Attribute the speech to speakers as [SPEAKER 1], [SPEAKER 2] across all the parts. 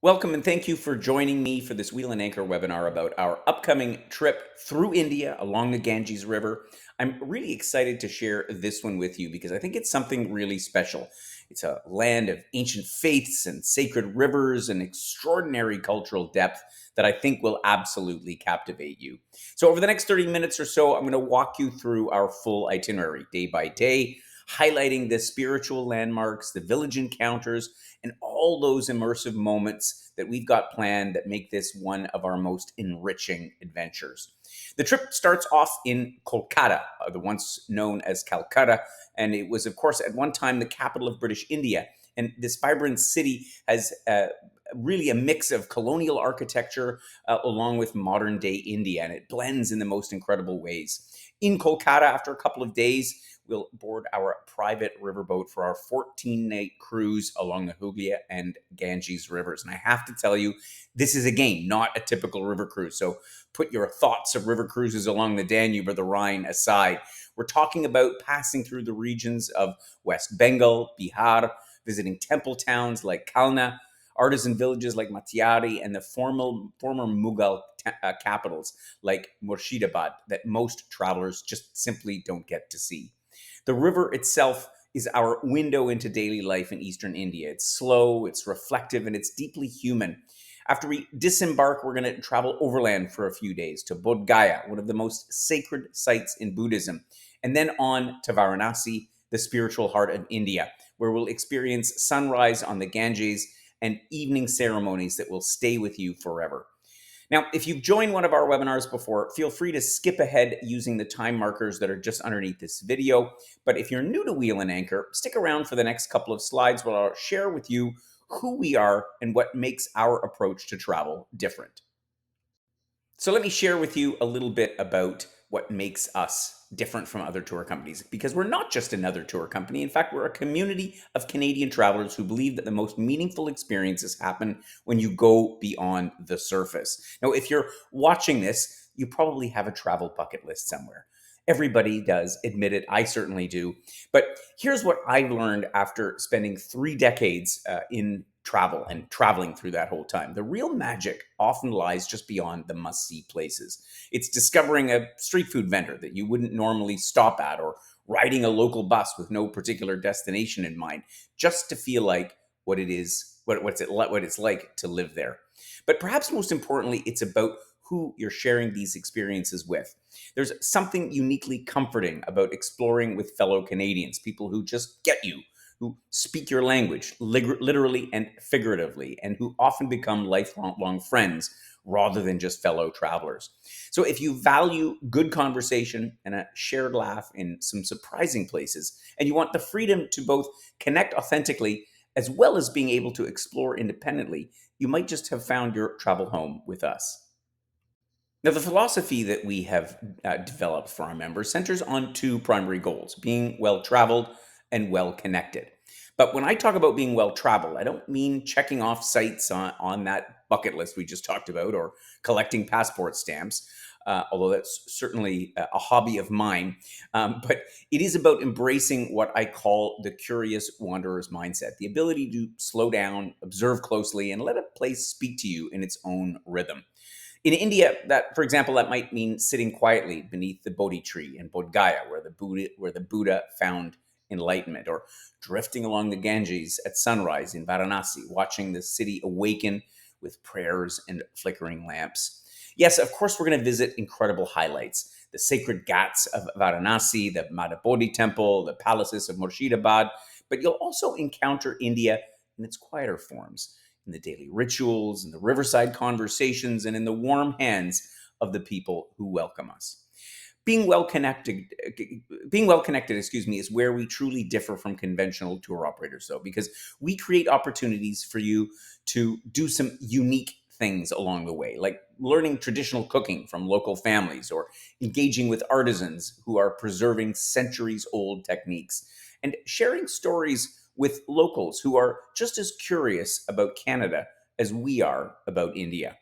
[SPEAKER 1] Welcome and thank you for joining me for this Wheel and Anchor webinar about our upcoming trip through India along the Ganges River. I'm really excited to share this one with you because I think it's something really special. It's a land of ancient faiths and sacred rivers and extraordinary cultural depth that I think will absolutely captivate you. So, over the next 30 minutes or so, I'm going to walk you through our full itinerary day by day, highlighting the spiritual landmarks, the village encounters, and all those immersive moments that we've got planned that make this one of our most enriching adventures. The trip starts off in Kolkata, the once known as Calcutta, and it was, of course, at one time the capital of British India. And this vibrant city has really a mix of colonial architecture along with modern day India, and it blends in the most incredible ways. In Kolkata, after a couple of days, we'll board our private riverboat for our 14-night cruise along the Hooghly and Ganges rivers. And I have to tell you, this is again not a typical river cruise. So put your thoughts of river cruises along the Danube or the Rhine aside. We're talking about passing through the regions of West Bengal, Bihar, visiting temple towns like Kalna, artisan villages like Matiari, and the former Mughal capitals like Murshidabad that most travelers just simply don't get to see. The river itself is our window into daily life in eastern India. It's slow, it's reflective, and it's deeply human. After we disembark, we're going to travel overland for a few days to Bodh Gaya, one of the most sacred sites in Buddhism, and then on to Varanasi, the spiritual heart of India, where we'll experience sunrise on the Ganges and evening ceremonies that will stay with you forever. Now, if you've joined one of our webinars before, feel free to skip ahead using the time markers that are just underneath this video. But if you're new to Wheel and Anchor, stick around for the next couple of slides where I'll share with you who we are and what makes our approach to travel different. So let me share with you a little bit about what makes us different from other tour companies, because we're not just another tour company. In fact, we're a community of Canadian travelers who believe that the most meaningful experiences happen when you go beyond the surface. Now, if you're watching this, you probably have a travel bucket list somewhere. Everybody does, admit it. I certainly do. But here's what I've learned after spending 3 decades in travel and traveling through that whole time. The real magic often lies just beyond the must see places. It's discovering a street food vendor that you wouldn't normally stop at, or riding a local bus with no particular destination in mind, just to feel like what it is, what it's like to live there. But perhaps most importantly, it's about who you're sharing these experiences with. There's something uniquely comforting about exploring with fellow Canadians, people who just get you, who speak your language literally and figuratively, and who often become lifelong friends rather than just fellow travelers. So, if you value good conversation and a shared laugh in some surprising places, and you want the freedom to both connect authentically as well as being able to explore independently, you might just have found your travel home with us. Now, the philosophy that we have developed for our members centers on two primary goals: being well traveled and well connected. But when I talk about being well traveled, I don't mean checking off sites on that bucket list we just talked about, or collecting passport stamps, although that's certainly a hobby of mine. But it is about embracing what I call the curious wanderer's mindset, the ability to slow down, observe closely, and let a place speak to you in its own rhythm. In India, that, for example, that might mean sitting quietly beneath the Bodhi tree in Bodh Gaya, where the Buddha found enlightenment, or drifting along the Ganges at sunrise in Varanasi, watching the city awaken with prayers and flickering lamps. Yes, of course, we're going to visit incredible highlights: the sacred ghats of Varanasi, the Madhabodhi temple, the palaces of Murshidabad. But you'll also encounter India in its quieter forms, in the daily rituals, in the riverside conversations, and in the warm hands of the people who welcome us. Being well connected, is where we truly differ from conventional tour operators, though, because we create opportunities for you to do some unique things along the way, like learning traditional cooking from local families, or engaging with artisans who are preserving centuries old techniques, and sharing stories with locals who are just as curious about Canada as we are about India.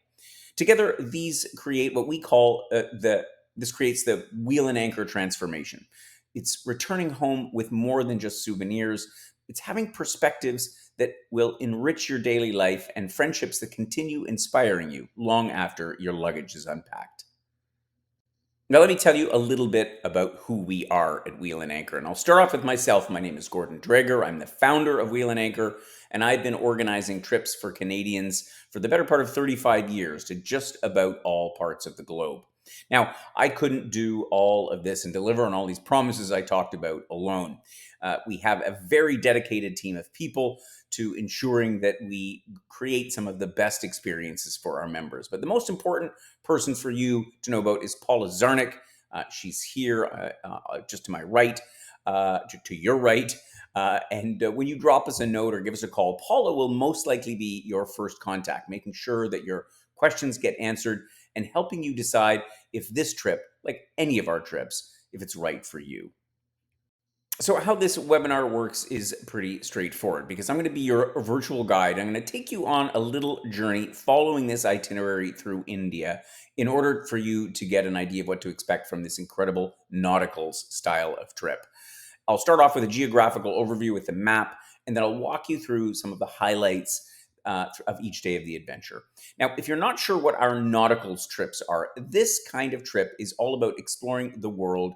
[SPEAKER 1] Together, these create what we call this creates the Wheel and Anchor transformation. It's returning home with more than just souvenirs. It's having perspectives that will enrich your daily life and friendships that continue inspiring you long after your luggage is unpacked. Now, let me tell you a little bit about who we are at Wheel and Anchor. And I'll start off with myself. My name is Gordon Dreger. I'm the founder of Wheel and Anchor, and I've been organizing trips for Canadians for the better part of 35 years to just about all parts of the globe. Now, I couldn't do all of this and deliver on all these promises I talked about alone. We have a very dedicated team of people to ensuring that we create some of the best experiences for our members. But the most important person for you to know about is Paula Zarnick. She's here just to my right, to your right. And when you drop us a note or give us a call, Paula will most likely be your first contact, making sure that your questions get answered and helping you decide if this trip, like any of our trips, if it's right for you. So, how this webinar works is pretty straightforward because I'm going to be your virtual guide. I'm going to take you on a little journey following this itinerary through India in order for you to get an idea of what to expect from this incredible nauticals style of trip. I'll start off with a geographical overview with the map, and then I'll walk you through some of the highlights of each day of the adventure. Now, if you're not sure what our nauticals trips are, this kind of trip is all about exploring the world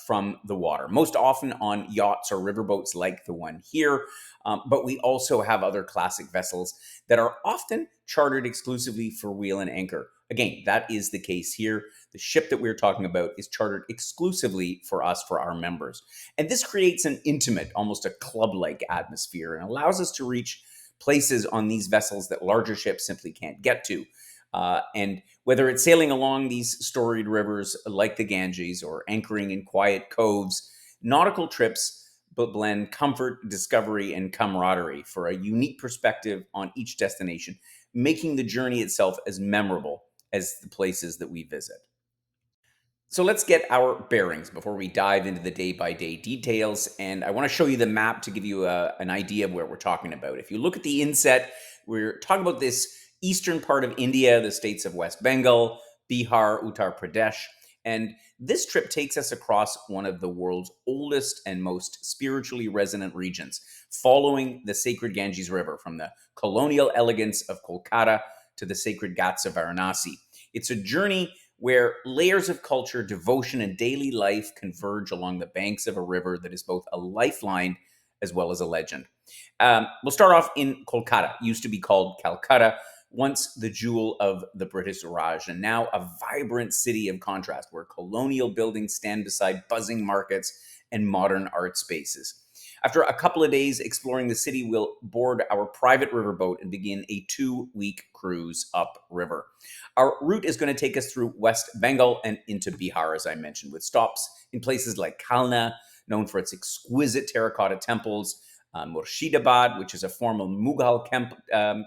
[SPEAKER 1] from the water, most often on yachts or riverboats like the one here. But we also have other classic vessels that are often chartered exclusively for Wheel and Anchor. Again, that is the case here. The ship that we're talking about is chartered exclusively for us, for our members. And this creates an intimate, almost a club-like atmosphere and allows us to reach places on these vessels that larger ships simply can't get to. And whether it's sailing along these storied rivers like the Ganges or anchoring in quiet coves, nautical trips blend comfort, discovery, and camaraderie for a unique perspective on each destination, making the journey itself as memorable as the places that we visit. So let's get our bearings before we dive into the day-by-day details. And I want to show you the map to give you an idea of where we're talking about. If you look at the inset, we're talking about this eastern part of India, the states of West Bengal, Bihar, Uttar Pradesh. And this trip takes us across one of the world's oldest and most spiritually resonant regions, following the sacred Ganges River from the colonial elegance of Kolkata to the sacred Ghats of Varanasi. It's a journey where layers of culture, devotion, and daily life converge along the banks of a river that is both a lifeline as well as a legend. We'll start off in Kolkata, used to be called Calcutta, once the jewel of the British Raj, and now a vibrant city of contrast where colonial buildings stand beside buzzing markets and modern art spaces. After a couple of days exploring the city, we'll board our private riverboat and begin a 2-week cruise upriver. Our route is going to take us through West Bengal and into Bihar, as I mentioned, with stops in places like Kalna, known for its exquisite terracotta temples, Murshidabad, which is a former Mughal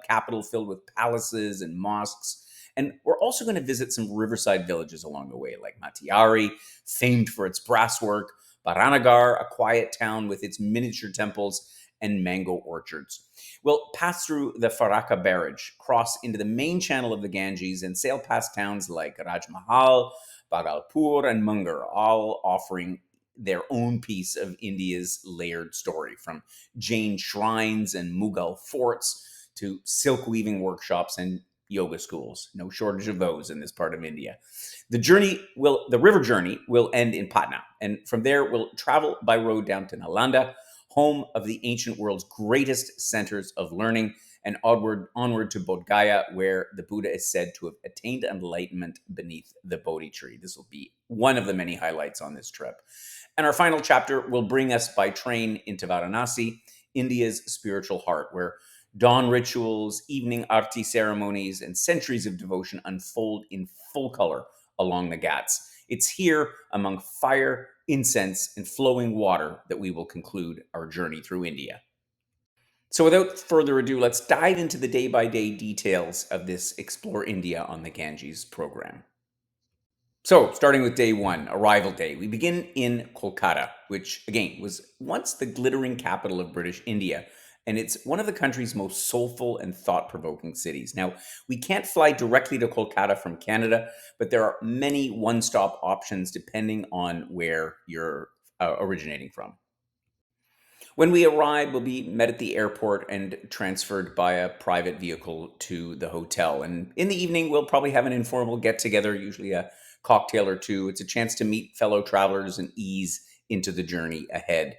[SPEAKER 1] capital filled with palaces and mosques. And we're also going to visit some riverside villages along the way, like Matiari, famed for its brasswork, Baranagar, a quiet town with its miniature temples and mango orchards. We'll pass through the Farakka barrage, cross into the main channel of the Ganges, and sail past towns like Rajmahal, Bhagalpur, and Munger, all offering their own piece of India's layered story, from Jain shrines and Mughal forts to silk weaving workshops and yoga schools. No shortage of those in this part of India. The river journey will end in Patna, and from there we'll travel by road down to Nalanda, home of the ancient world's greatest centers of learning, and onward to Bodh Gaya, where the Buddha is said to have attained enlightenment beneath the Bodhi tree. This will be one of the many highlights on this trip. And our final chapter will bring us by train into Varanasi, India's spiritual heart, where dawn rituals, evening aarti ceremonies, and centuries of devotion unfold in full color along the Ghats. It's here, among fire, incense, and flowing water, that we will conclude our journey through India. So without further ado, let's dive into the day-by-day details of this Explore India on the Ganges program. So, starting with day one, arrival day, we begin in Kolkata, which, again, was once the glittering capital of British India, and it's one of the country's most soulful and thought-provoking cities. Now, we can't fly directly to Kolkata from Canada, but there are many one-stop options depending on where you're originating from. When we arrive, we'll be met at the airport and transferred by a private vehicle to the hotel. And in the evening, we'll probably have an informal get together, usually a cocktail or two. It's a chance to meet fellow travelers and ease into the journey ahead.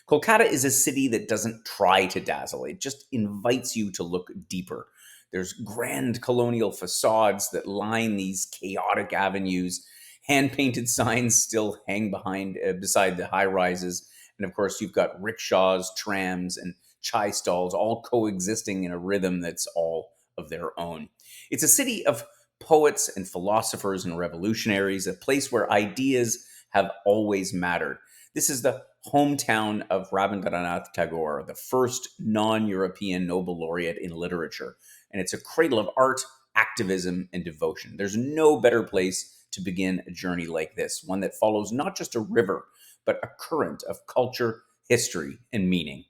[SPEAKER 1] Kolkata is a city that doesn't try to dazzle, it just invites you to look deeper. There's grand colonial facades that line these chaotic avenues. Hand painted signs still hang beside the high rises. And of course, you've got rickshaws, trams, and chai stalls all coexisting in a rhythm that's all of their own. It's a city of poets and philosophers and revolutionaries, a place where ideas have always mattered. This is the hometown of Rabindranath Tagore, the first non European Nobel laureate in literature. And it's a cradle of art, activism, and devotion. There's no better place to begin a journey like this, one that follows not just a river, but a current of culture, history, and meaning.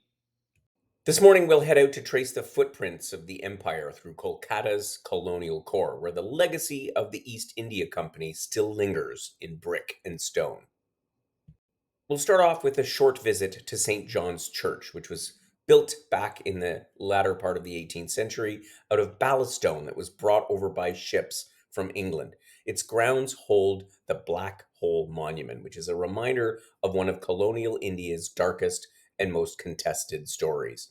[SPEAKER 1] This morning, we'll head out to trace the footprints of the empire through Kolkata's colonial core, where the legacy of the East India Company still lingers in brick and stone. We'll start off with a short visit to St. John's Church, which was built back in the latter part of the 18th century out of ballast stone that was brought over by ships from England. Its grounds hold the Black Hole Monument, which is a reminder of one of colonial India's darkest and most contested stories.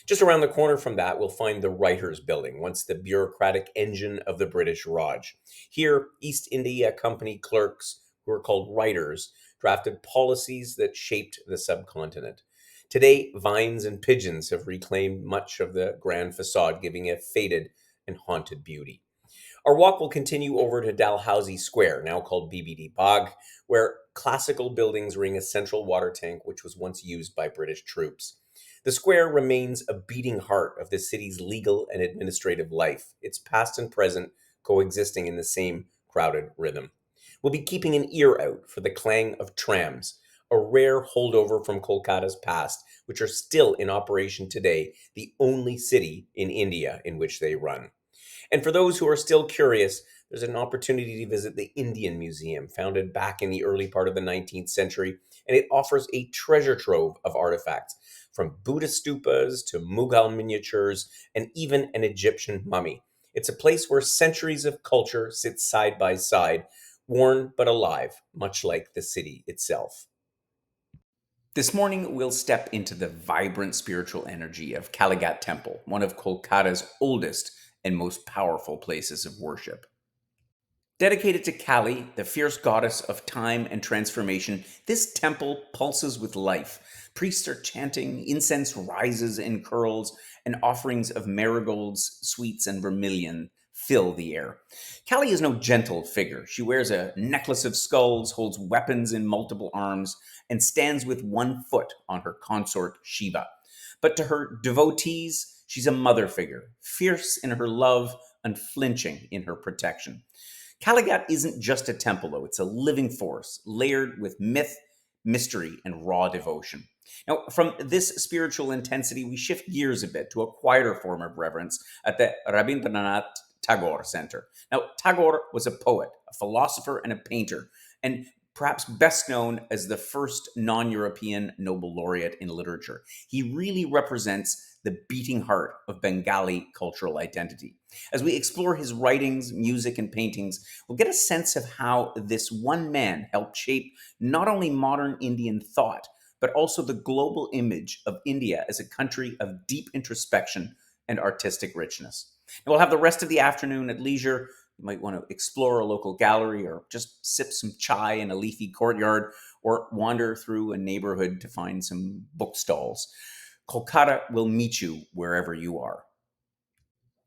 [SPEAKER 1] Just around the corner from that, we'll find the Writers' Building, once the bureaucratic engine of the British Raj. Here, East India Company clerks, who are called writers, drafted policies that shaped the subcontinent. Today, vines and pigeons have reclaimed much of the grand facade, giving it faded and haunted beauty. Our walk will continue over to Dalhousie Square, now called BBD Bagh, where classical buildings ring a central water tank which was once used by British troops. The square remains a beating heart of the city's legal and administrative life, its past and present coexisting in the same crowded rhythm. We'll be keeping an ear out for the clang of trams, a rare holdover from Kolkata's past, which are still in operation today, the only city in India in which they run. And for those who are still curious, there's an opportunity to visit the Indian Museum, founded back in the early part of the 19th century, and it offers a treasure trove of artifacts, from Buddha stupas to Mughal miniatures, and even an Egyptian mummy. It's a place where centuries of culture sit side by side, worn but alive, much like the city itself. This morning, we'll step into the vibrant spiritual energy of Kaligat Temple, one of Kolkata's oldest and most powerful places of worship. Dedicated to Kali, the fierce goddess of time and transformation, this temple pulses with life. Priests are chanting, incense rises and curls, and offerings of marigolds, sweets, and vermilion fill the air. Kali is no gentle figure. She wears a necklace of skulls, holds weapons in multiple arms, and stands with one foot on her consort Shiva. But to her devotees, she's a mother figure, fierce in her love, unflinching in her protection. Kaligat isn't just a temple, though. It's a living force, layered with myth, mystery, and raw devotion. Now, from this spiritual intensity, we shift gears a bit to a quieter form of reverence at the Rabindranath Tagore Center. Now, Tagore was a poet, a philosopher, and a painter, and perhaps best known as the first non European Nobel laureate in literature. He really represents the beating heart of Bengali cultural identity. As we explore his writings, music, and paintings, we'll get a sense of how this one man helped shape not only modern Indian thought, but also the global image of India as a country of deep introspection and artistic richness. And we'll have the rest of the afternoon at leisure. You might want to explore a local gallery or just sip some chai in a leafy courtyard or wander through a neighborhood to find some bookstalls. Kolkata will meet you wherever you are.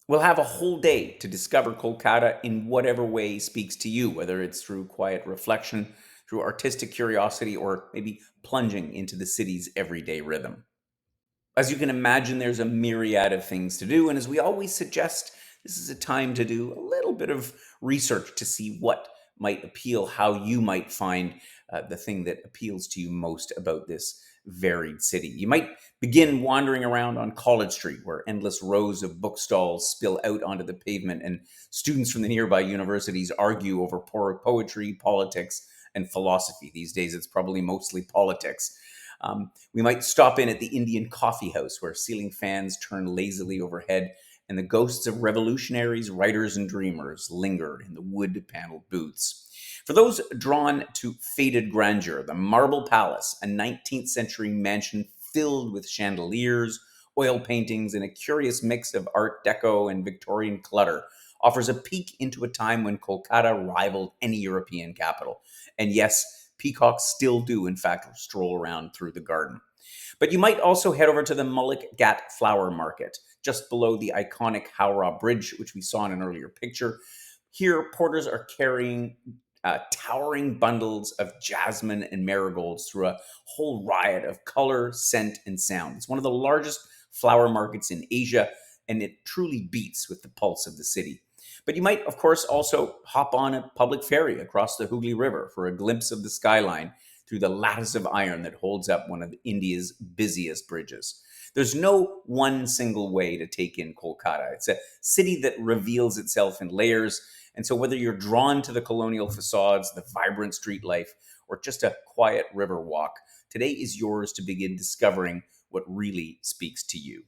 [SPEAKER 1] We'll have a whole day to discover Kolkata in whatever way speaks to you, whether it's through quiet reflection, through artistic curiosity, or maybe plunging into the city's everyday rhythm. As you can imagine, there's a myriad of things to do, and as we always suggest, this is a time to do a little bit of research to see what might appeal, how you might find the thing that appeals to you most about this varied city. You might begin wandering around on College Street, where endless rows of bookstalls spill out onto the pavement, and students from the nearby universities argue over poetry, politics, and philosophy. These days, it's probably mostly politics. We might stop in at the Indian coffee house where ceiling fans turn lazily overhead and the ghosts of revolutionaries, writers, and dreamers linger in the wood paneled booths. For those drawn to faded grandeur, the Marble Palace, a 19th century mansion filled with chandeliers, oil paintings, and a curious mix of Art Deco and Victorian clutter, offers a peek into a time when Kolkata rivaled any European capital. And yes, peacocks still do, in fact, stroll around through the garden. But you might also head over to the Mullik Gat Flower Market, just below the iconic Howrah Bridge, which we saw in an earlier picture. Here, porters are carrying towering bundles of jasmine and marigolds through a whole riot of color, scent, and sound. It's one of the largest flower markets in Asia, and it truly beats with the pulse of the city. But you might, of course, also hop on a public ferry across the Hooghly River for a glimpse of the skyline through the lattice of iron that holds up one of India's busiest bridges. There's no one single way to take in Kolkata. It's a city that reveals itself in layers. And so, whether you're drawn to the colonial facades, the vibrant street life, or just a quiet river walk, today is yours to begin discovering what really speaks to you.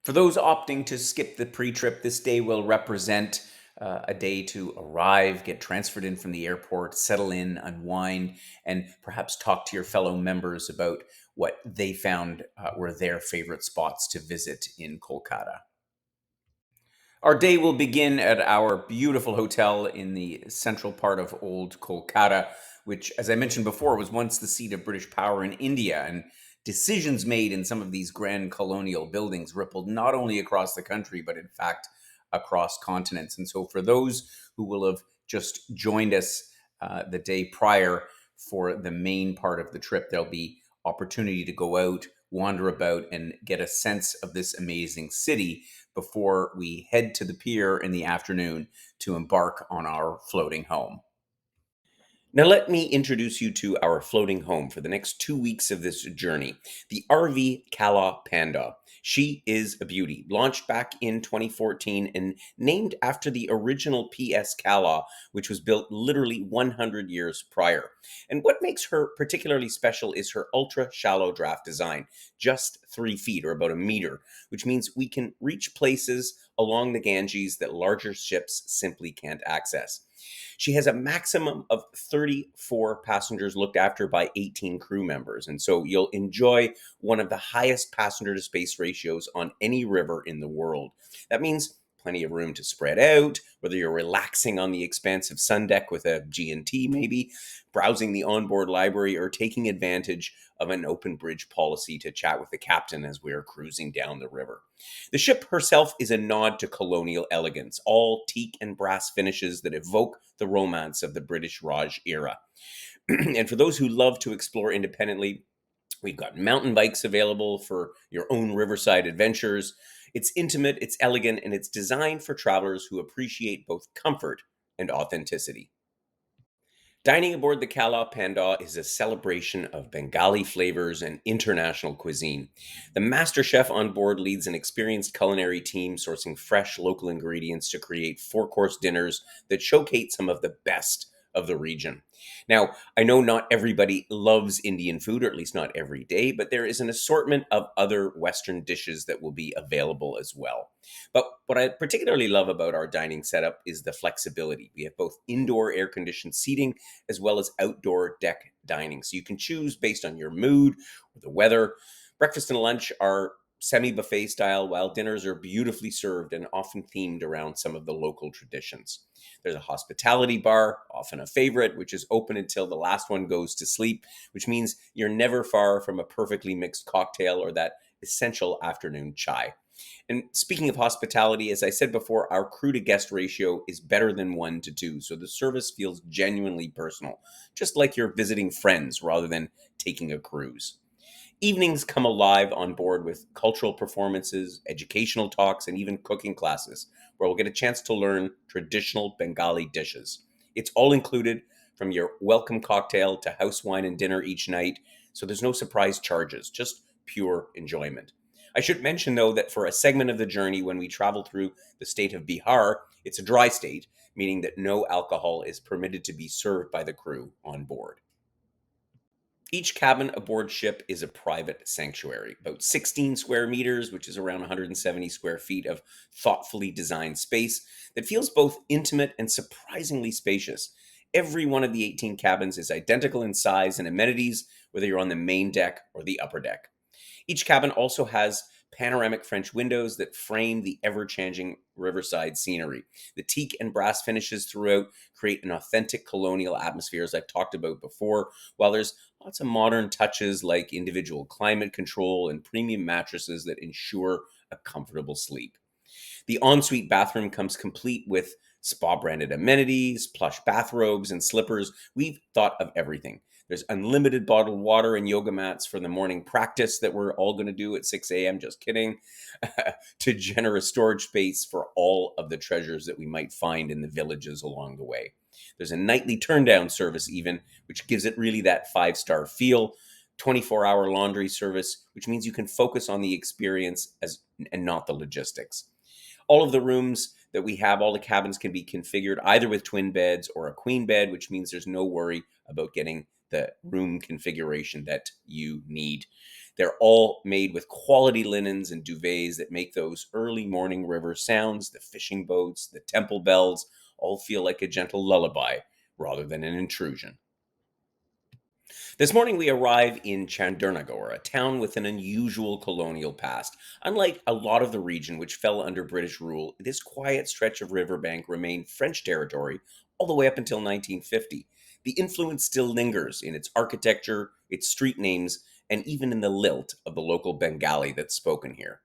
[SPEAKER 1] For those opting to skip the pre trip, this day will represent a day to arrive, get transferred in from the airport, settle in, unwind, and perhaps talk to your fellow members about what they found were their favorite spots to visit in Kolkata. Our day will begin at our beautiful hotel in the central part of old Kolkata, which, as I mentioned before, was once the seat of British power in India. And decisions made in some of these grand colonial buildings rippled not only across the country, but in fact across continents. And so, for those who will have just joined us the day prior for the main part of the trip, there'll be opportunity to go out, wander about, and get a sense of this amazing city before we head to the pier in the afternoon to embark on our floating home. Now, let me introduce you to our floating home for the next 2 weeks of this journey, the RV Kala Panda. She is a beauty, launched back in 2014 and named after the original PS Kala, which was built literally 100 years prior. And what makes her particularly special is her ultra shallow draft design, just 3 feet or about a meter, which means we can reach places along the Ganges that larger ships simply can't access. She has a maximum of 34 passengers looked after by 18 crew members. And so you'll enjoy one of the highest passenger to space ratios on any river in the world. That means plenty of room to spread out, whether you're relaxing on the expansive sun deck with a G&T maybe, browsing the onboard library, or taking advantage of an open bridge policy to chat with the captain as we're cruising down the river. The ship herself is a nod to colonial elegance, all teak and brass finishes that evoke the romance of the British Raj era. And for those who love to explore independently, we've got mountain bikes available for your own riverside adventures. It's intimate, it's elegant, and it's designed for travelers who appreciate both comfort and authenticity. Dining aboard the Kala Panda is a celebration of Bengali flavors and international cuisine. The master chef on board leads an experienced culinary team sourcing fresh local ingredients to create four-course dinners that showcase some of the best of the region. Now, I know not everybody loves Indian food, or at least not every day, but there is an assortment of other Western dishes that will be available as well. But what I particularly love about our dining setup is the flexibility. We have both indoor air conditioned seating as well as outdoor deck dining. So you can choose based on your mood or the weather. Breakfast and lunch are semi buffet style, while dinners are beautifully served and often themed around some of the local traditions. There's a hospitality bar, often a favorite, which is open until the last one goes to sleep, which means you're never far from a perfectly mixed cocktail or that essential afternoon chai. And speaking of hospitality, as I said before, our crew to guest ratio is better than 1 to 2. So the service feels genuinely personal, just like you're visiting friends rather than taking a cruise. Evenings come alive on board with cultural performances, educational talks, and even cooking classes, where we'll get a chance to learn traditional Bengali dishes. It's all included, from your welcome cocktail to house wine and dinner each night, so there's no surprise charges, just pure enjoyment. I should mention, though, that for a segment of the journey when we travel through the state of Bihar, it's a dry state, meaning that no alcohol is permitted to be served by the crew on board. Each cabin aboard ship is a private sanctuary, about 16 square meters, which is around 170 square feet of thoughtfully designed space that feels both intimate and surprisingly spacious. Every one of the 18 cabins is identical in size and amenities, whether you're on the main deck or the upper deck. Each cabin also has panoramic French windows that frame the ever changing riverside scenery. The teak and brass finishes throughout create an authentic colonial atmosphere, as I've talked about before, while there's lots of modern touches like individual climate control and premium mattresses that ensure a comfortable sleep. The ensuite bathroom comes complete with spa branded amenities, plush bathrobes, and slippers. We've thought of everything. There's unlimited bottled water and yoga mats for the morning practice that we're all going to do at 6 a.m. Just kidding. To generous storage space for all of the treasures that we might find in the villages along the way. There's a nightly turn down service, even, which gives it really that 5-star feel. 24-hour laundry service, which means you can focus on the experience and not the logistics. All of the rooms that we have, all the cabins can be configured either with twin beds or a queen bed, which means there's no worry about getting the room configuration that you need. They're all made with quality linens and duvets that make those early morning river sounds, the fishing boats, the temple bells, all feel like a gentle lullaby rather than an intrusion. This morning we arrive in Chandernagore, a town with an unusual colonial past. Unlike a lot of the region which fell under British rule, this quiet stretch of riverbank remained French territory all the way up until 1950. The influence still lingers in its architecture, its street names, and even in the lilt of the local Bengali that's spoken here.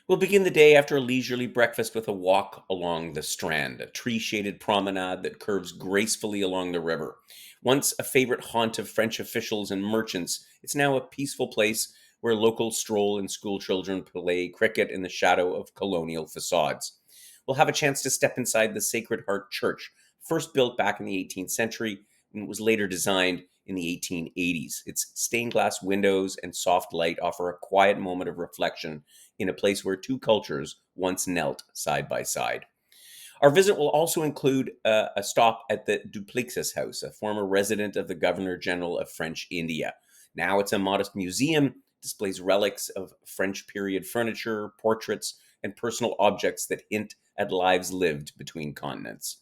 [SPEAKER 1] We'll begin the day after a leisurely breakfast with a walk along the Strand, a tree shaded promenade that curves gracefully along the river. Once a favorite haunt of French officials and merchants, it's now a peaceful place where locals stroll and school children play cricket in the shadow of colonial facades. We'll have a chance to step inside the Sacred Heart Church, first built back in the 18th century and was later designed in the 1880s. Its stained glass windows and soft light offer a quiet moment of reflection in a place where two cultures once knelt side by side. Our visit will also include a stop at the Dupleixis House, a former resident of the Governor General of French India. Now it's a modest museum, displays relics of French period furniture, portraits, and personal objects that hint at lives lived between continents.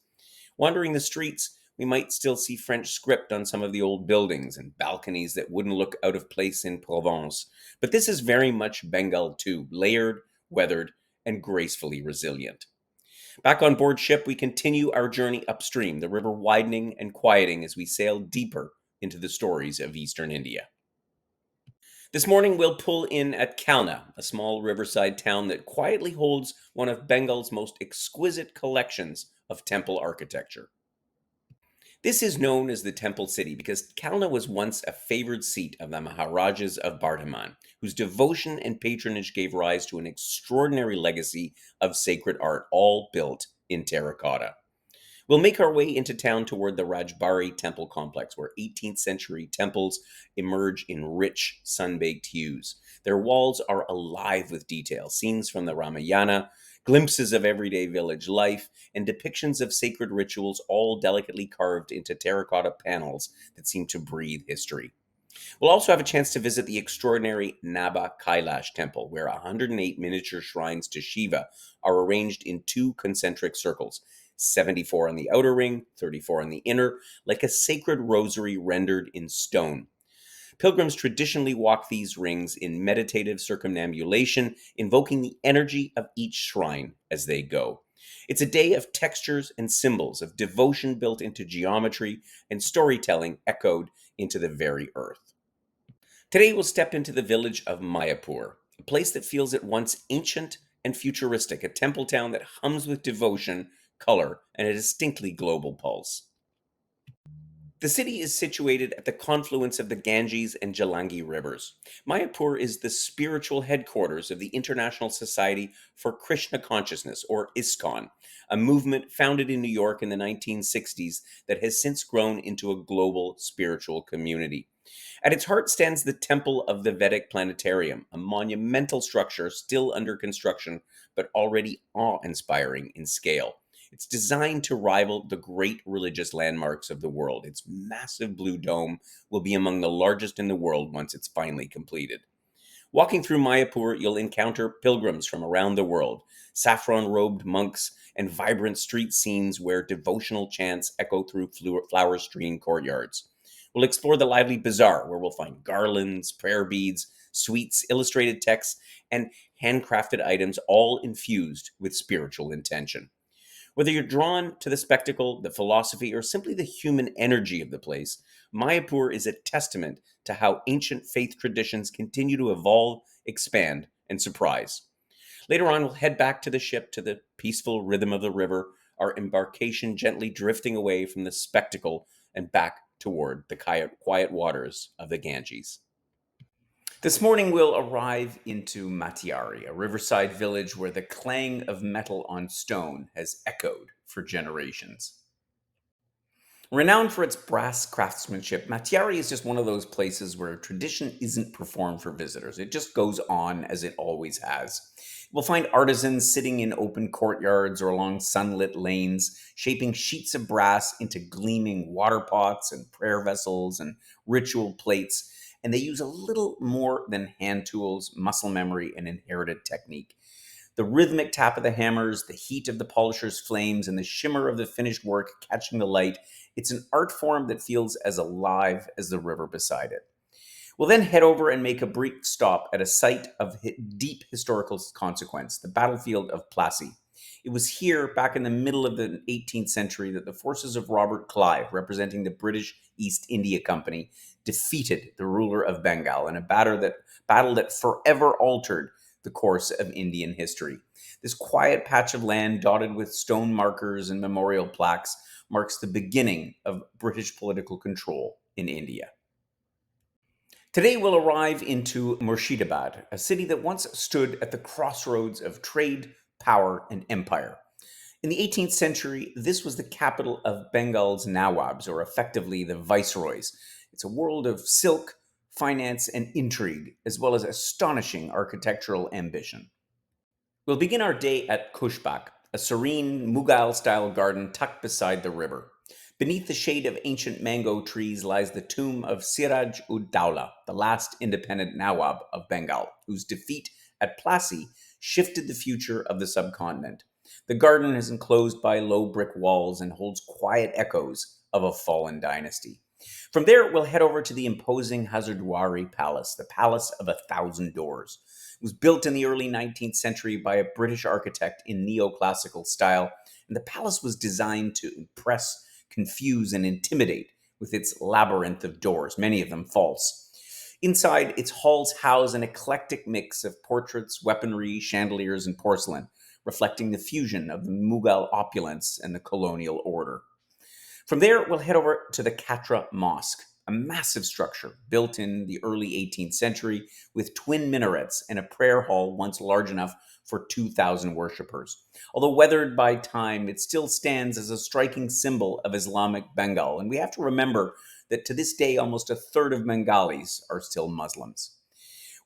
[SPEAKER 1] Wandering the streets, we might still see French script on some of the old buildings and balconies that wouldn't look out of place in Provence. But this is very much Bengal too, layered, weathered, and gracefully resilient. Back on board ship, we continue our journey upstream, the river widening and quieting as we sail deeper into the stories of eastern India. This morning, we'll pull in at Kalna, a small riverside town that quietly holds one of Bengal's most exquisite collections of temple architecture. This is known as the Temple City because Kalna was once a favored seat of the Maharajas of Bardhaman, whose devotion and patronage gave rise to an extraordinary legacy of sacred art, all built in terracotta. We'll make our way into town toward the Rajbari temple complex, where 18th century temples emerge in rich, sun-baked hues. Their walls are alive with detail, scenes from the Ramayana, glimpses of everyday village life, and depictions of sacred rituals, all delicately carved into terracotta panels that seem to breathe history. We'll also have a chance to visit the extraordinary Naba Kailash temple, where 108 miniature shrines to Shiva are arranged in two concentric circles, 74 on the outer ring, 34 on the inner, like a sacred rosary rendered in stone. Pilgrims traditionally walk these rings in meditative circumambulation, invoking the energy of each shrine as they go. It's a day of textures and symbols, of devotion built into geometry and storytelling echoed into the very earth. Today we'll step into the village of Mayapur, a place that feels at once ancient and futuristic, a temple town that hums with devotion, color, and a distinctly global pulse. The city is situated at the confluence of the Ganges and Jalangi rivers. Mayapur is the spiritual headquarters of the International Society for Krishna Consciousness, or ISKCON, a movement founded in New York in the 1960s that has since grown into a global spiritual community. At its heart stands the Temple of the Vedic Planetarium, a monumental structure still under construction but already awe-inspiring in scale. It's designed to rival the great religious landmarks of the world. Its massive blue dome will be among the largest in the world once it's finally completed. Walking through Mayapur, you'll encounter pilgrims from around the world, saffron-robed monks, and vibrant street scenes where devotional chants echo through flower-strewn courtyards. We'll explore the lively bazaar, where we'll find garlands, prayer beads, sweets, illustrated texts, and handcrafted items, all infused with spiritual intention. Whether you're drawn to the spectacle, the philosophy, or simply the human energy of the place, Mayapur is a testament to how ancient faith traditions continue to evolve, expand, and surprise. Later on, we'll head back to the ship to the peaceful rhythm of the river, our embarkation gently drifting away from the spectacle and back toward the quiet waters of the Ganges. This morning, we'll arrive into Matiari, a riverside village where the clang of metal on stone has echoed for generations. Renowned for its brass craftsmanship, Matiari is just one of those places where tradition isn't performed for visitors. It just goes on as it always has. We'll find artisans sitting in open courtyards or along sunlit lanes, shaping sheets of brass into gleaming water pots and prayer vessels and ritual plates. And they use a little more than hand tools, muscle memory, and inherited technique. The rhythmic tap of the hammers, the heat of the polisher's flames, and the shimmer of the finished work catching the light, it's an art form that feels as alive as the river beside it. We'll then head over and make a brief stop at a site of deep historical consequence, the battlefield of Plassey. It was here, back in the middle of the 18th century, that the forces of Robert Clive, representing the British East India Company, defeated the ruler of Bengal in a battle that forever altered the course of Indian history. This quiet patch of land, dotted with stone markers and memorial plaques, marks the beginning of British political control in India. Today we'll arrive into Murshidabad, a city that once stood at the crossroads of trade, power, and empire. In the 18th century, this was the capital of Bengal's Nawabs, or effectively the viceroys. It's a world of silk, finance, and intrigue, as well as astonishing architectural ambition. We'll begin our day at Kushbak, a serene Mughal-style garden tucked beside the river. Beneath the shade of ancient mango trees lies the tomb of Siraj-ud-Dawla, the last independent Nawab of Bengal, whose defeat at Plassey shifted the future of the subcontinent. The garden is enclosed by low brick walls and holds quiet echoes of a fallen dynasty. From there, we'll head over to the imposing Hazardwari Palace, the Palace of 1,000 Doors. It was built in the early 19th century by a British architect in neoclassical style, and the palace was designed to impress, confuse, and intimidate with its labyrinth of doors, many of them false. Inside, its halls house an eclectic mix of portraits, weaponry, chandeliers, and porcelain, reflecting the fusion of the Mughal opulence and the colonial order. From there, we'll head over to the Katra Mosque, a massive structure built in the early 18th century with twin minarets and a prayer hall once large enough for 2,000 worshippers. Although weathered by time, it still stands as a striking symbol of Islamic Bengal, and we have to remember that to this day, almost a third of Bengalis are still Muslims.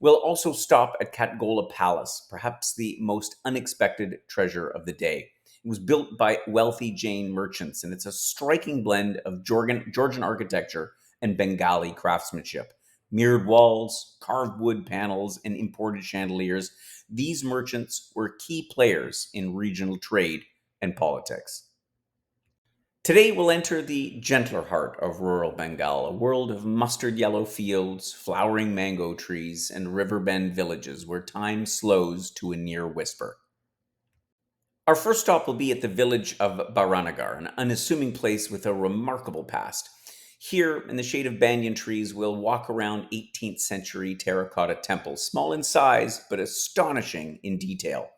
[SPEAKER 1] We'll also stop at Katgola Palace, perhaps the most unexpected treasure of the day. It was built by wealthy Jain merchants, and it's a striking blend of Georgian architecture and Bengali craftsmanship. Mirrored walls, carved wood panels, and imported chandeliers, these merchants were key players in regional trade and politics. Today, we'll enter the gentler heart of rural Bengal, a world of mustard yellow fields, flowering mango trees, and riverbend villages where time slows to a near whisper. Our first stop will be at the village of Baranagar, an unassuming place with a remarkable past. Here, in the shade of banyan trees, we'll walk around 18th century terracotta temples, small in size but astonishing in detail.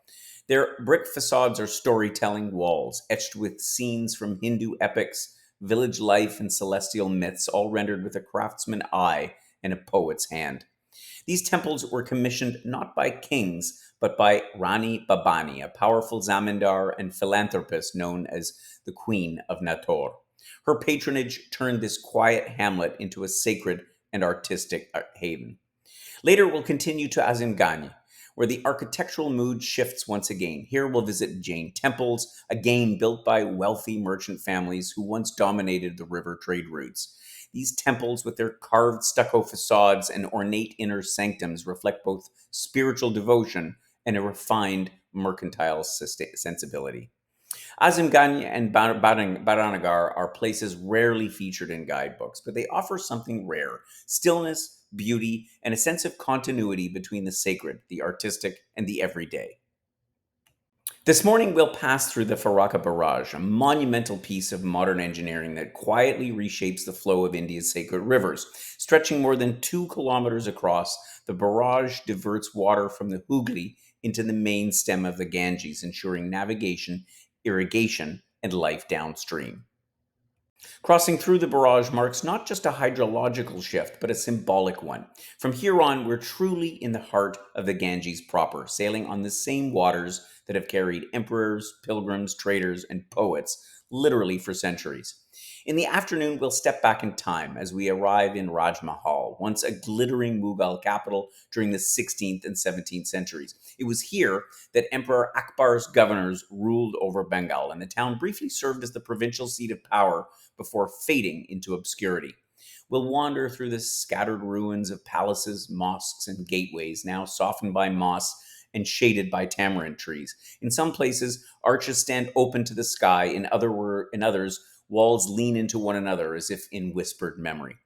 [SPEAKER 1] Their brick facades are storytelling walls, etched with scenes from Hindu epics, village life, and celestial myths, all rendered with a craftsman's eye and a poet's hand. These temples were commissioned not by kings, but by Rani Babani, a powerful zamindar and philanthropist known as the Queen of Nator. Her patronage turned this quiet hamlet into a sacred and artistic haven. Later, we'll continue to Azimgani, where the architectural mood shifts once again. Here we'll visit Jain temples, again built by wealthy merchant families who once dominated the river trade routes. These temples, with their carved stucco facades and ornate inner sanctums, reflect both spiritual devotion and a refined mercantile sensibility. Azimganya and Baranagar are places rarely featured in guidebooks, but they offer something rare: stillness, beauty, and a sense of continuity between the sacred, the artistic, and the everyday. This morning, we'll pass through the Farakka Barrage, a monumental piece of modern engineering that quietly reshapes the flow of India's sacred rivers. Stretching more than 2 kilometers across, the barrage diverts water from the Hooghly into the main stem of the Ganges, ensuring navigation, irrigation, and life downstream. Crossing through the barrage marks not just a hydrological shift, but a symbolic one. From here on, we're truly in the heart of the Ganges proper, sailing on the same waters that have carried emperors, pilgrims, traders, and poets literally for centuries. In the afternoon, we'll step back in time as we arrive in Raj Mahal, once a glittering Mughal capital during the 16th and 17th centuries. It was here that Emperor Akbar's governors ruled over Bengal, and the town briefly served as the provincial seat of power before fading into obscurity. We'll wander through the scattered ruins of palaces, mosques, and gateways, now softened by moss and shaded by tamarind trees. In some places, arches stand open to the sky; in others, walls lean into one another as if in whispered memory.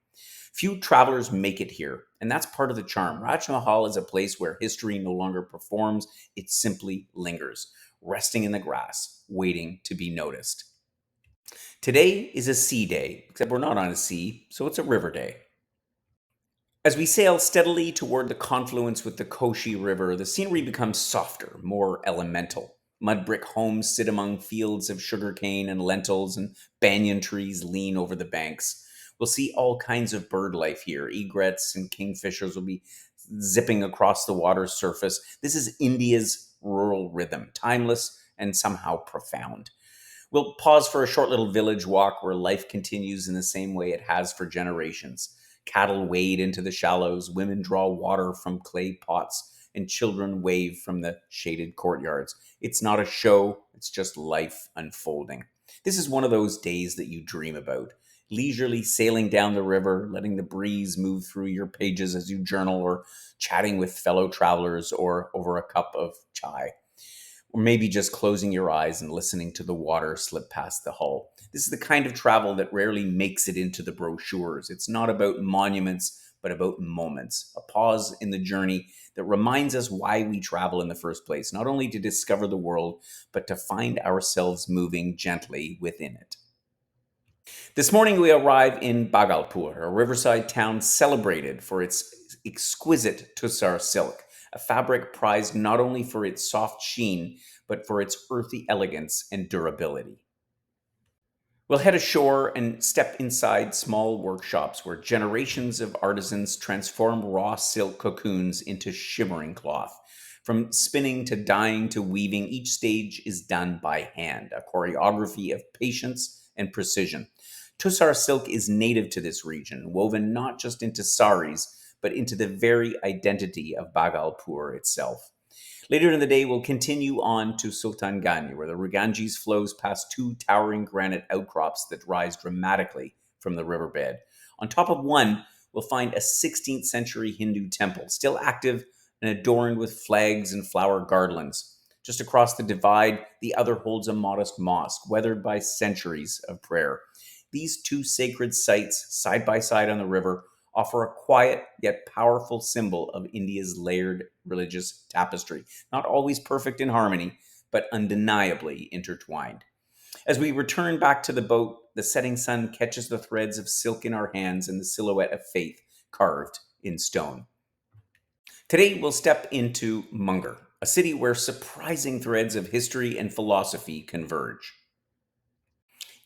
[SPEAKER 1] Few travelers make it here, and that's part of the charm. Raj Mahal is a place where history no longer performs, it simply lingers, resting in the grass, waiting to be noticed. Today is a sea day, except we're not on a sea, so it's a river day. As we sail steadily toward the confluence with the Koshi River, the scenery becomes softer, more elemental. Mud brick homes sit among fields of sugarcane and lentils, and banyan trees lean over the banks. We'll see all kinds of bird life here. Egrets and kingfishers will be zipping across the water's surface. This is India's rural rhythm, timeless and somehow profound. We'll pause for a short little village walk where life continues in the same way it has for generations. Cattle wade into the shallows, women draw water from clay pots, and children wave from the shaded courtyards. It's not a show, it's just life unfolding. This is one of those days that you dream about. Leisurely sailing down the river, letting the breeze move through your pages as you journal, or chatting with fellow travelers, or over a cup of chai, or maybe just closing your eyes and listening to the water slip past the hull. This is the kind of travel that rarely makes it into the brochures. It's not about monuments, but about moments, a pause in the journey that reminds us why we travel in the first place, not only to discover the world, but to find ourselves moving gently within it. This morning, we arrive in Bhagalpur, a riverside town celebrated for its exquisite tussar silk, a fabric prized not only for its soft sheen, but for its earthy elegance and durability. We'll head ashore and step inside small workshops where generations of artisans transform raw silk cocoons into shimmering cloth. From spinning to dyeing to weaving, each stage is done by hand, a choreography of patience and precision. Tussar silk is native to this region, woven not just into saris, but into the very identity of Bhagalpur itself. Later in the day, we'll continue on to Sultangani, where the Ganges flows past 2 towering granite outcrops that rise dramatically from the riverbed. On top of one, we'll find a 16th century Hindu temple, still active and adorned with flags and flower garlands. Just across the divide, the other holds a modest mosque, weathered by centuries of prayer. These 2 sacred sites, side by side on the river, offer a quiet yet powerful symbol of India's layered religious tapestry, not always perfect in harmony, but undeniably intertwined. As we return back to the boat, the setting sun catches the threads of silk in our hands and the silhouette of faith carved in stone. Today, we'll step into Munger, a city where surprising threads of history and philosophy converge.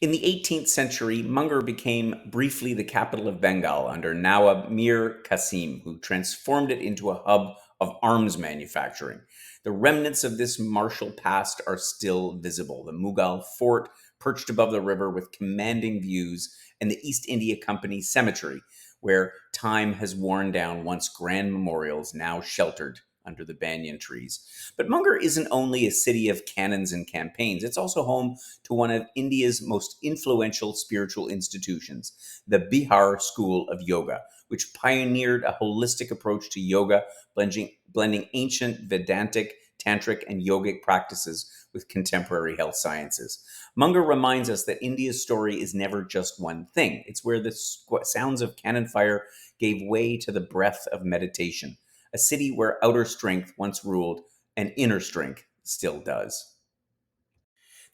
[SPEAKER 1] In the 18th century, Munger became briefly the capital of Bengal under Nawab Mir Qasim, who transformed it into a hub of arms manufacturing. The remnants of this martial past are still visible. The Mughal fort, perched above the river with commanding views, and the East India Company cemetery, where time has worn down once grand memorials, now sheltered under the banyan trees. But Munger isn't only a city of cannons and campaigns, it's also home to one of India's most influential spiritual institutions, the Bihar School of Yoga, which pioneered a holistic approach to yoga, blending ancient Vedantic, tantric, and yogic practices with contemporary health sciences. Munger reminds us that India's story is never just one thing. It's where the sounds of cannon fire gave way to the breath of meditation, a city where outer strength once ruled and inner strength still does.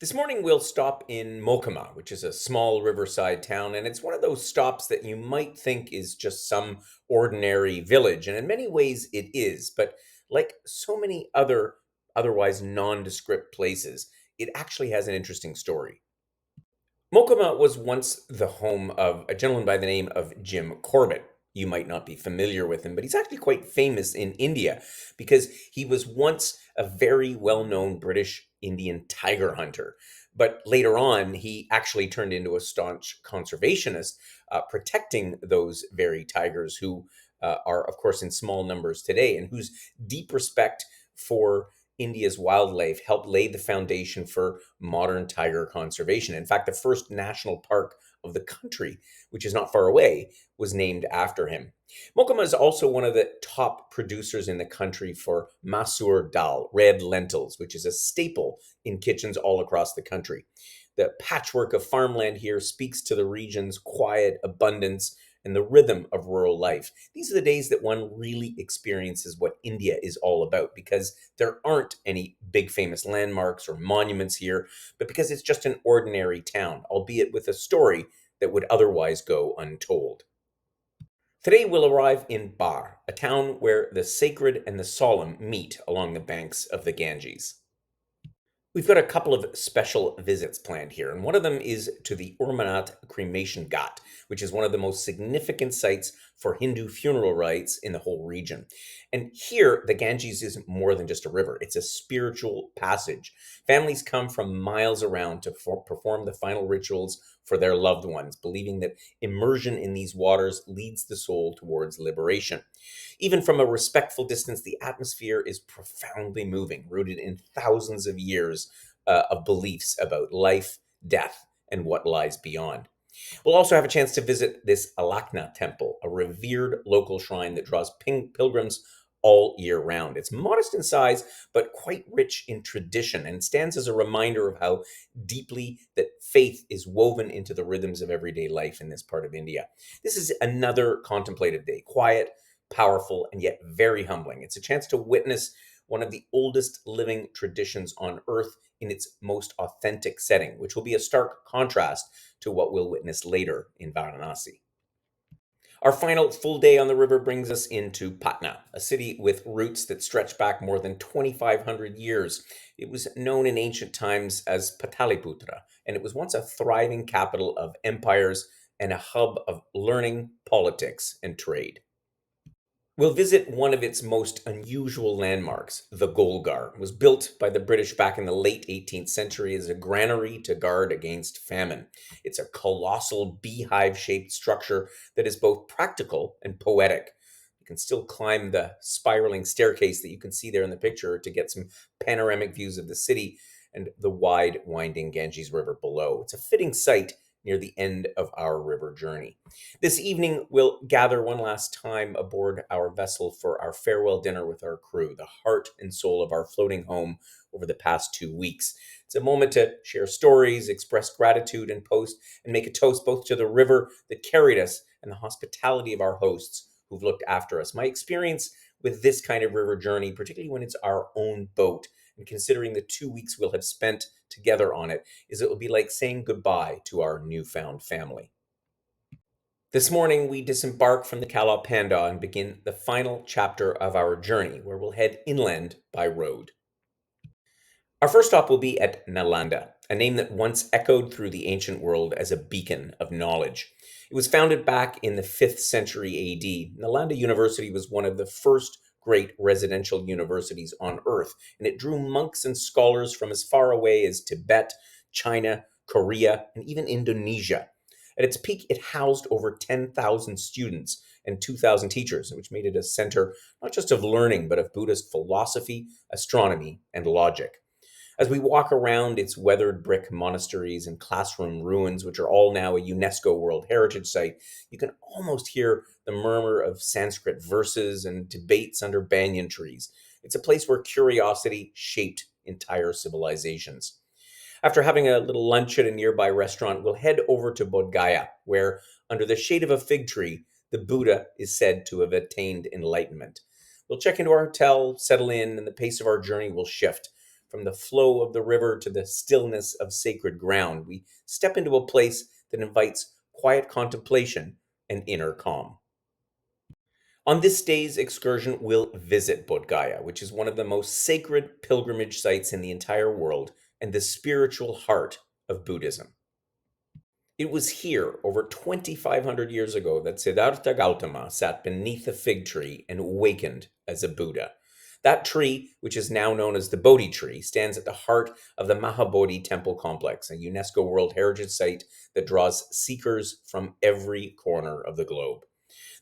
[SPEAKER 1] This morning, we'll stop in Mokama, which is a small riverside town, and it's one of those stops that you might think is just some ordinary village, and in many ways it is, but like so many other otherwise nondescript places, it actually has an interesting story. Mokama was once the home of a gentleman by the name of Jim Corbett. You might not be familiar with him, but he's actually quite famous in India because he was once a very well known British Indian tiger hunter. But later on, he actually turned into a staunch conservationist, protecting those very tigers who are, of course, in small numbers today and whose deep respect for India's wildlife helped lay the foundation for modern tiger conservation. In fact, the first national park of the country, which is not far away, was named after him. Mokama is also one of the top producers in the country for masoor dal, red lentils, which is a staple in kitchens all across the country. The patchwork of farmland here speaks to the region's quiet abundance and the rhythm of rural life. These are the days that one really experiences what India is all about because there aren't any big famous landmarks or monuments here, but because it's just an ordinary town, albeit with a story that would otherwise go untold. Today we'll arrive in Bar, a town where the sacred and the solemn meet along the banks of the Ganges. We've got a couple of special visits planned here, and one of them is to the Urmanat Cremation Ghat, which is one of the most significant sites for Hindu funeral rites in the whole region. And here, the Ganges is more than just a river, it's a spiritual passage. Families come from miles around to perform the final rituals for their loved ones, believing that immersion in these waters leads the soul towards liberation. Even from a respectful distance, the atmosphere is profoundly moving, rooted in thousands of years of beliefs about life, death, and what lies beyond. We'll also have a chance to visit this Alakna temple, a revered local shrine that draws pilgrims all year round. It's modest in size, but quite rich in tradition and stands as a reminder of how deeply that faith is woven into the rhythms of everyday life in this part of India. This is another contemplative day, quiet, powerful, and yet very humbling. It's a chance to witness one of the oldest living traditions on earth in its most authentic setting, which will be a stark contrast to what we'll witness later in Varanasi. Our final full day on the river brings us into Patna, a city with roots that stretch back more than 2,500 years. It was known in ancient times as Pataliputra, and it was once a thriving capital of empires and a hub of learning, politics, and trade. We'll visit one of its most unusual landmarks, the Golgar. It was built by the British back in the late 18th century as a granary to guard against famine. It's a colossal beehive-shaped structure that is both practical and poetic. You can still climb the spiraling staircase that you can see there in the picture to get some panoramic views of the city and the wide, winding Ganges River below. It's a fitting site near the end of our river journey. This evening, we'll gather one last time aboard our vessel for our farewell dinner with our crew, the heart and soul of our floating home over the past 2 weeks. It's a moment to share stories, express gratitude, and make a toast both to the river that carried us and the hospitality of our hosts who've looked after us. My experience with this kind of river journey, particularly when it's our own boat, and considering the 2 weeks we'll have spent together on it, is it will be like saying goodbye to our newfound family. This morning, we disembark from the Kala Panda and begin the final chapter of our journey, where we'll head inland by road. Our first stop will be at Nalanda, a name that once echoed through the ancient world as a beacon of knowledge. It was founded back in the 5th century AD. Nalanda University was one of the first great residential universities on earth, and it drew monks and scholars from as far away as Tibet, China, Korea, and even Indonesia. At its peak, it housed over 10,000 students and 2,000 teachers, which made it a center not just of learning, but of Buddhist philosophy, astronomy, and logic. As we walk around its weathered brick monasteries and classroom ruins, which are all now a UNESCO World Heritage Site, you can almost hear the murmur of Sanskrit verses and debates under banyan trees. It's a place where curiosity shaped entire civilizations. After having a little lunch at a nearby restaurant, we'll head over to Bodh Gaya, where, under the shade of a fig tree, the Buddha is said to have attained enlightenment. We'll check into our hotel, settle in, and the pace of our journey will shift. From the flow of the river to the stillness of sacred ground, we step into a place that invites quiet contemplation and inner calm. On this day's excursion, we'll visit Bodh Gaya, which is one of the most sacred pilgrimage sites in the entire world and the spiritual heart of Buddhism. It was here, over 2,500 years ago, that Siddhartha Gautama sat beneath a fig tree and awakened as a Buddha. That tree, which is now known as the Bodhi tree, stands at the heart of the Mahabodhi Temple Complex, a UNESCO World Heritage Site that draws seekers from every corner of the globe.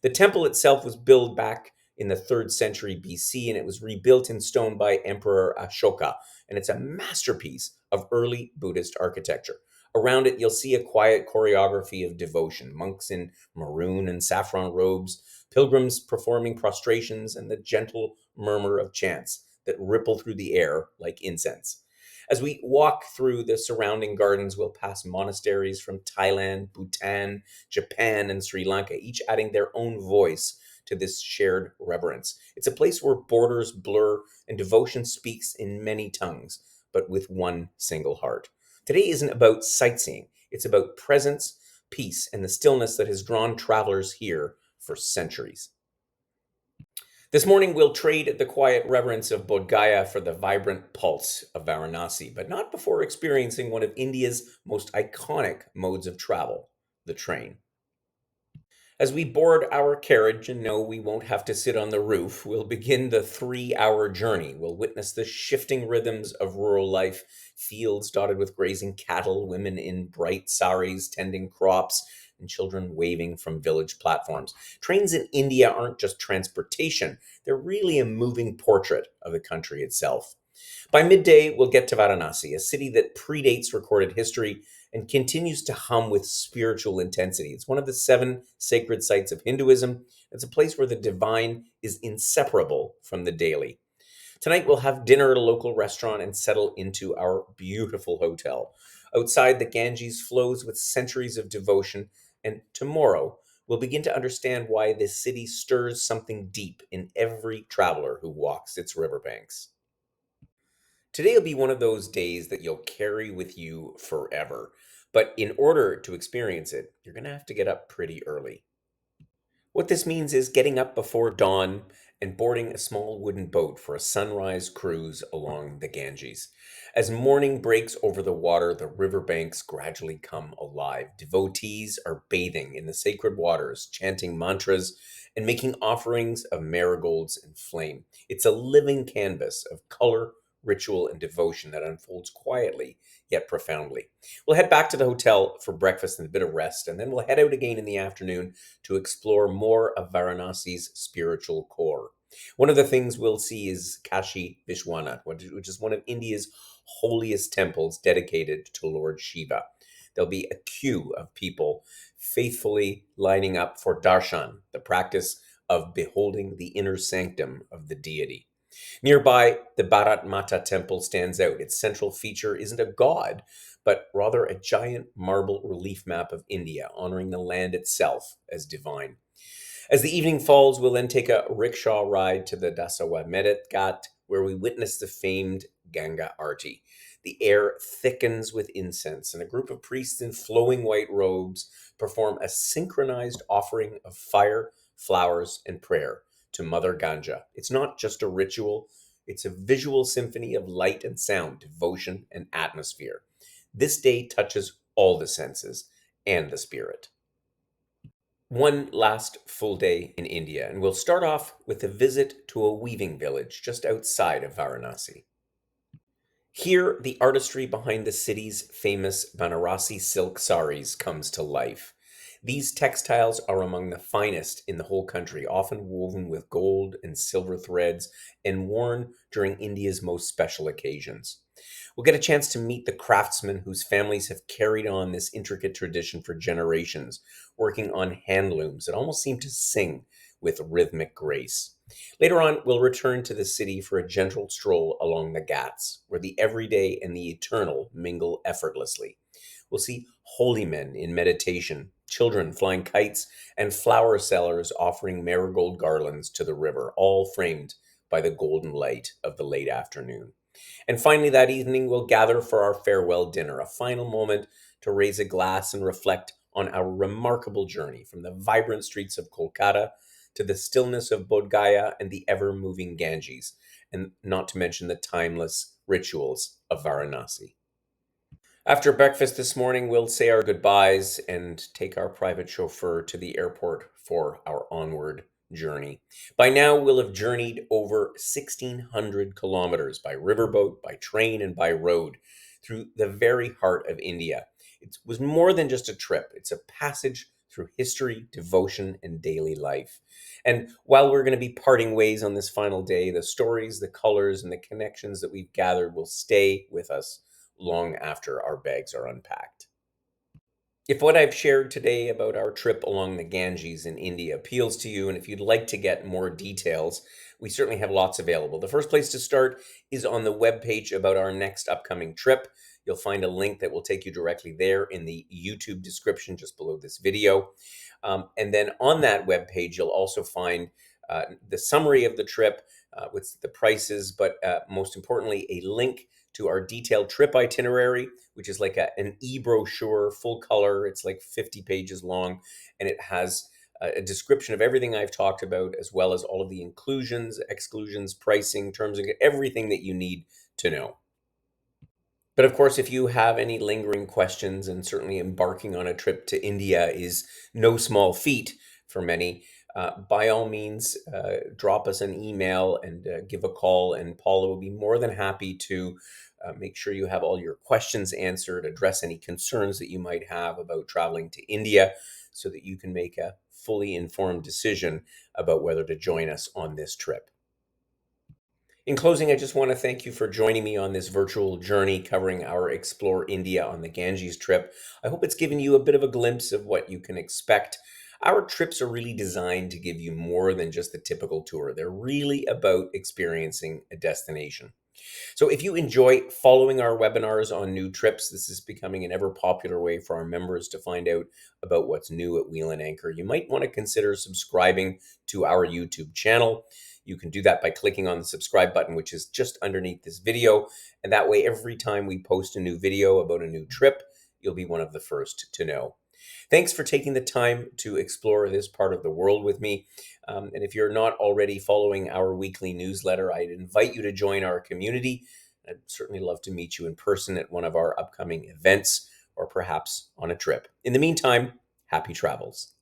[SPEAKER 1] The temple itself was built back in the 3rd century BC, and it was rebuilt in stone by Emperor Ashoka, and it's a masterpiece of early Buddhist architecture. Around it, you'll see a quiet choreography of devotion, monks in maroon and saffron robes, pilgrims performing prostrations, and the gentle murmur of chants that ripple through the air like incense. As we walk through the surrounding gardens, we'll pass monasteries from Thailand, Bhutan, Japan, and Sri Lanka, each adding their own voice to this shared reverence. It's a place where borders blur and devotion speaks in many tongues, but with one single heart. Today isn't about sightseeing, it's about presence, peace, and the stillness that has drawn travelers here for centuries. This morning, we'll trade the quiet reverence of Bodh Gaya for the vibrant pulse of Varanasi, but not before experiencing one of India's most iconic modes of travel, the train. As we board our carriage and know we won't have to sit on the roof, we'll begin the 3 hour journey. We'll witness the shifting rhythms of rural life, fields dotted with grazing cattle, women in bright saris tending crops, and children waving from village platforms. Trains in India aren't just transportation, they're really a moving portrait of the country itself. By midday, we'll get to Varanasi, a city that predates recorded history and continues to hum with spiritual intensity. It's one of the 7 sacred sites of Hinduism. It's a place where the divine is inseparable from the daily. Tonight, we'll have dinner at a local restaurant and settle into our beautiful hotel. Outside, the Ganges flows with centuries of devotion, and tomorrow, we'll begin to understand why this city stirs something deep in every traveler who walks its riverbanks. Today will be one of those days that you'll carry with you forever. But in order to experience it, you're going to have to get up pretty early. What this means is getting up before dawn and boarding a small wooden boat for a sunrise cruise along the Ganges. As morning breaks over the water, the riverbanks gradually come alive. Devotees are bathing in the sacred waters, chanting mantras, and making offerings of marigolds and flame. It's a living canvas of color, ritual, and devotion that unfolds quietly yet profoundly. We'll head back to the hotel for breakfast and a bit of rest, and then we'll head out again in the afternoon to explore more of Varanasi's spiritual core. One of the things we'll see is Kashi Vishwanath, which is one of India's holiest temples dedicated to Lord Shiva. There'll be a queue of people faithfully lining up for darshan, the practice of beholding the inner sanctum of the deity. Nearby, the Bharat Mata temple stands out. Its central feature isn't a god, but rather a giant marble relief map of India, honoring the land itself as divine. As the evening falls, we'll then take a rickshaw ride to the Dasawamedet Ghat, where we witness the famed Ganga Aarti. The air thickens with incense, and a group of priests in flowing white robes perform a synchronized offering of fire, flowers, and prayer to Mother Ganga. It's not just a ritual, it's a visual symphony of light and sound, devotion and atmosphere. This day touches all the senses and the spirit. One last full day in India, and we'll start off with a visit to a weaving village just outside of Varanasi. Here, the artistry behind the city's famous Banarasi silk saris comes to life. These textiles are among the finest in the whole country, often woven with gold and silver threads and worn during India's most special occasions. We'll get a chance to meet the craftsmen whose families have carried on this intricate tradition for generations, working on hand looms that almost seem to sing with rhythmic grace. Later on, we'll return to the city for a gentle stroll along the Ghats, where the everyday and the eternal mingle effortlessly. We'll see holy men in meditation, children flying kites, and flower sellers offering marigold garlands to the river, all framed by the golden light of the late afternoon. And finally, that evening, we'll gather for our farewell dinner, a final moment to raise a glass and reflect on our remarkable journey from the vibrant streets of Kolkata to the stillness of Bodh Gaya and the ever moving Ganges, and not to mention the timeless rituals of Varanasi. After breakfast this morning, we'll say our goodbyes and take our private chauffeur to the airport for our onward journey. By now, we'll have journeyed over 1,600 kilometers by riverboat, by train, and by road through the very heart of India. It was more than just a trip, it's a passage through history, devotion, and daily life. And while we're going to be parting ways on this final day, the stories, the colors, and the connections that we've gathered will stay with us long after our bags are unpacked. If what I've shared today about our trip along the Ganges in India appeals to you, and if you'd like to get more details, we certainly have lots available. The first place to start is on the webpage about our next upcoming trip. You'll find a link that will take you directly there in the YouTube description just below this video. And then on that webpage, you'll also find the summary of the trip with the prices, but most importantly, a link to our detailed trip itinerary, which is like an e-brochure, full color. It's like 50 pages long, and it has a description of everything I've talked about, as well as all of the inclusions, exclusions, pricing, terms, and everything that you need to know. But of course, if you have any lingering questions, and certainly embarking on a trip to India is no small feat for many, by all means, drop us an email and give a call, and Paula will be more than happy to make sure you have all your questions answered, address any concerns that you might have about traveling to India, so that you can make a fully informed decision about whether to join us on this trip. In closing, I just want to thank you for joining me on this virtual journey covering our Explore India on the Ganges trip. I hope it's given you a bit of a glimpse of what you can expect. Our trips are really designed to give you more than just the typical tour. They're really about experiencing a destination. So if you enjoy following our webinars on new trips, this is becoming an ever popular way for our members to find out about what's new at Wheel and Anchor. You might want to consider subscribing to our YouTube channel. You can do that by clicking on the subscribe button, which is just underneath this video. And that way, every time we post a new video about a new trip, you'll be one of the first to know. Thanks for taking the time to explore this part of the world with me. And if you're not already following our weekly newsletter, I'd invite you to join our community. I'd certainly love to meet you in person at one of our upcoming events, or perhaps on a trip. In the meantime, happy travels.